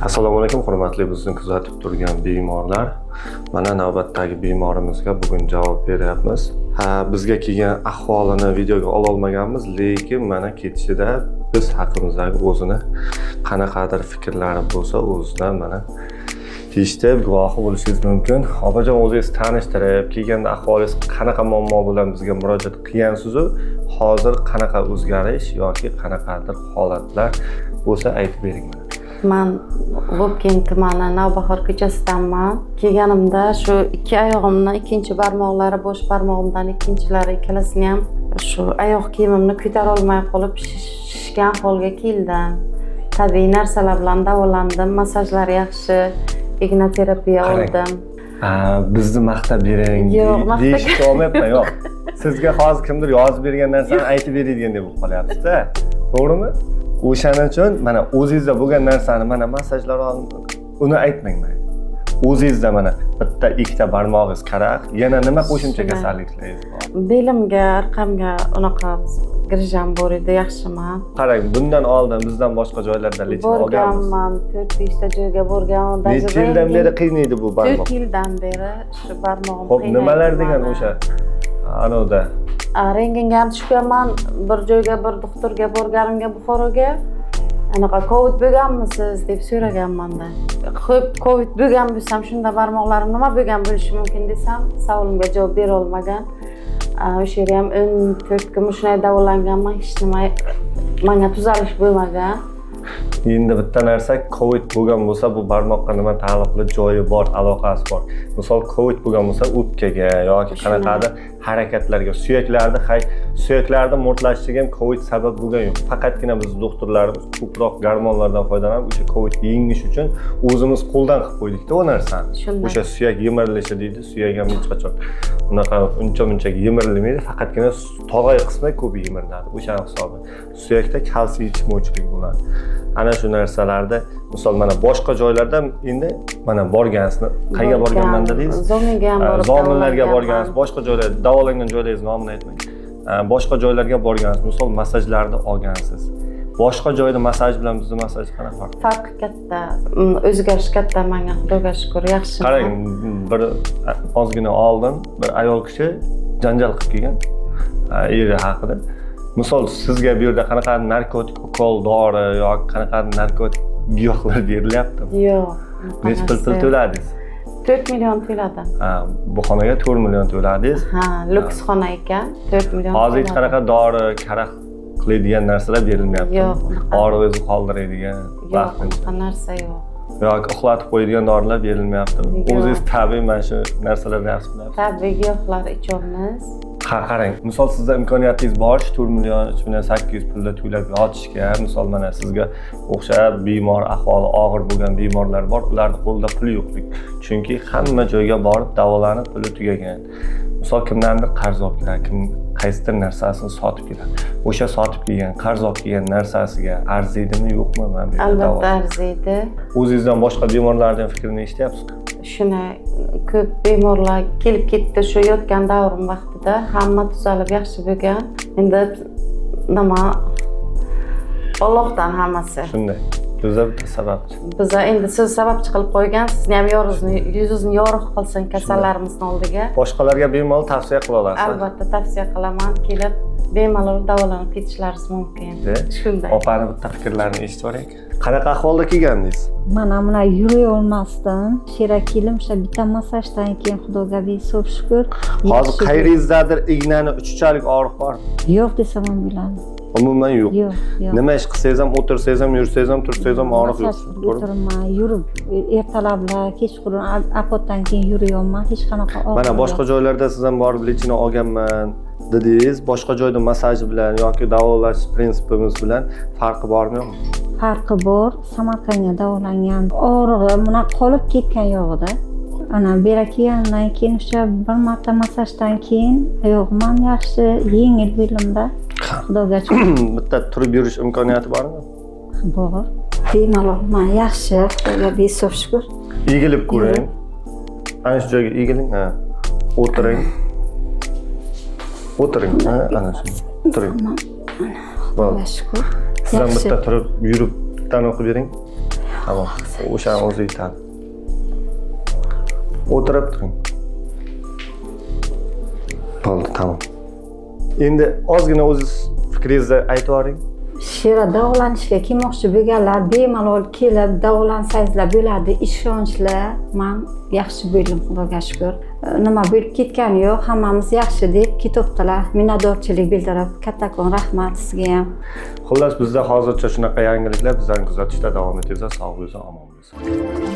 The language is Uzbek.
Assalomu alaykum, hurmatli bizni kuzatib turgan bemorlar. Mana navbatdagi bemorimizga bugun javob beryapmiz. Bizga kelgan ahvolini videoga ola olmaganmiz, lekin mana ketishida biz haqimizdagi o'zini qanaqadir fikrlari bo'lsa, o'zidan mana eshitib guvohi bo'lishingiz mumkin. Opajon, o'zingiz tanishtirib, kelganda ahvolingiz qanaqa muammo bilan bizga murojaat qilgansiz-ku, hozir qanaqa o'zgarish yoki qanaqadir holatlar bo'lsa aytib bering. Men Vobkent tumani Navbahor ko'chasidanman. Kelganimda shu ikki oyog'imning ikkinchi barmoqlari, bosh barmog'imdan ikkinchlari ikkalasini ham shu oyoq kiyimimni ko'tara olmay qolib shishgan holga keldim. Tabiiy narsalar bilan davolandim, masajlar yaxshi, igna terapiya oldim. Bizni maqtab bering. Yo'q, deyishga olmayapman, yo'q. Sizga hozir kimdir yozib bergan narsani aytib beradigan deb qolyapsiz-da. To'g'rimi? O'shaning uchun mana o'zingizda bo'lgan narsani mana masajlar uni aytmang mana. O'zingizda mana bitta ikkita barmog'ingiz qaraq, yana nima qo'shimcha kasalliklaringiz bor? Belimga, orqamga unaqa grijam bor edi, yaxshiman. Qarang, bundan oldin bizdan boshqa joylarda lechma olganmiz. Borganman, 4-5 ta joyga borganman. Necha yildan beri qiynaydi bu barmoq? 4 yildan beri shu barmog'im Xo'p, nimalar degan o'sha? Anoda Rentgenga ham tushganman, bir joyga, bir doktorga borganimga Buxoroga. Anaqa Covid bo'lganmisiz deb so'raganmanda. Xo'p, Covid bo'lgan bo'lsam, shunda barmoqlarim nima bo'lgan bo'lishi mumkin desam, savolimga javob bera olmagan. O'sha yerda ham 14 kun shunday davolanganman, hech nima menga tuzalish bo'lmagan. Endi bitta narsa, Covid bo'lgan bo'lsa, bu barmoqqa nima taalluqli joyi bor, aloqasi bor. Misol Covid bo'lgan bo'lsa, o'pkaga yoki qanaqadir harakatlarga, suyaklarda mo'rtlashishiga ham Covid sabab bo'lgan yo'q. Faqatgina biz doktorlarimiz ko'proq gormonlardan foydalanib, o'sha Covid yengish uchun o'zimiz qo'ldan qilib qo'ydik-da o narsani. O'sha suyak yemirilishi deydi, suyak ham hech qachon unaqa uncha-muncha yemirilmaydi, faqatgina tog'ay qismi ko'p yemiriladi. O'sha hisobi. Suyakda kalsiy yetishmovchilik bo'ladi. Ana shu narsalarda, misol mana boshqa joylarda endi mana borgansizmi? Qayerga borganman dedingiz? Zominga ham borib, zominlarga borgansiz, boshqa joylarda davolangan joylaringiz nomini aytmang. Boshqa joylarga borgansiz, misol masajlarni olgansiz. Boshqa joyda masaj bilan bizning masaj qanaqa farq? Farqi katta, o'zgarish katta, menga Xudoga shukr, yaxshi. Qarang, bir ozgina oldin bir ayol kishi janjal qilib kelgan eri haqida. Misol sizga bu yerda qanaqa narkotik ukol dori yoki qanaqa narkotik giyohlar berilyaptimi? Yo'q. Necha pul to'ladingiz? 4 million to'ladim. Bu xonaga 4 million to'ladingiz. Luks xona ekan, 4 million. Hozir hech qanaqa dori, karaxt qiladigan narsalar berilmayapti. Yo'q. Og'riqni qoldiradigan, vaqtincha narsa yo'q. yoki uxlatib qo'yadigan dorilar berilmayapti. O'zingiz tabiiy mana shu narsalarni yaxshi bilasiz. Tabiiy giyohlar ichamiz. Qarang, misol sizda imkoniyatingiz bor, 4 million 3.800 pulda to'lab yotishga, misol mana sizga o'xshab bemor, ahvoli og'ir bo'lgan bemorlar bor, ularning qo'lida pul yo'qlik. Chunki hamma joyga borib davolanib puli tugagan. Misol kimdandir qarz olib keladi, kim qaysidir narsasini sotib keladi. O'sha sotib kelgan, qarz olib kelgan narsasiga arziydimi, yo'qmi? Men bu yerda albatta arziydi. O'zingizdan boshqa bemorlarning fikrini eshityapsizmi? Shuni ko'p bemorlar kelib ketdi shu yotgan davrim vaqtida, hamma tuzalib yaxshi bo'lgan. Endi nima Allohdan hammasi. Shunday. Bizda bitta sababchi. Biz endi siz sababchi qilib qo'ygan, sizni ham yuzingizni yorug' qilsin kasallarimizni oldiga. Boshqalarga bemalol tavsiya qila olasiz. Albatta tavsiya qilaman, kelib bemalol davolanib ketishlaringiz mumkin. Shunday. Opani bitta fikrlarini eshitib olaylik. Qanaqa ahvolda kelgandingiz? Mana yuray olmasdim. Sherakilim o'sha bitta masajdan keyin Xudoga beso'p shukr. Hozir qayringizdadir ignani uchchalik og'riq bor? Yo'q desam ham bo'ladi. Umuman yo'q. Yo'q. Nima ish qilsangiz ham, o'tirsangiz ham, yursangiz ham, tursangiz ham og'riq yo'q. O'tirman, yurib, ertalablar, kechqurun apotdan keyin yurayapman, hech qanaqa og'riq. Mana boshqa joylarda siz ham borib lechina olganman dedingiz. Boshqa joyda masaj bilan yoki davolash prinsipimiz bilan farqi bormi yo'qmi? Farqi bor. Samarqandga davolangan. Og'rig'i buna qolib ketgan yo'g'ida. Ana bera kelgandan keyin o'sha bir marta masajdan keyin oyog'im ham yaxshi, yengil belimda. Xudoga shukr. Bitta turib yurish imkoniyati bormi? Bor. Bemalol, men yaxshi, Xudoga beso'p shukr. Egilib ko'ring. Ana shu joyga egiling, ha. O'tiring. O'tiring, ha, ana shu. O'tiring. Xudoga shukr. Sizdan bitta turib yurib tan o'qib bering. Tamam. O'shani o'zi yetadi. O'tirib turing. Bo'ldi, tamam. Endi ozgina o'zingiz fikringizni aytib yuboring. Shira davolanishga kelmoqchi bo'lganlar bemalol kelib davolansangizlar bo'ladi, ishonchli. Men yaxshi bo'ldim, Xudoga shukr. Nima bo'lib ketgani yo'q, hammamiz yaxshi deb ketibdilar. Minnatdorchilik bildirib, kattakon rahmat sizga ham. Xullas bizda hozircha shunaqa yangiliklar, bizlarni kuzatishda davom etingizlar. Sog' bo'linglar, omon bo'linglar.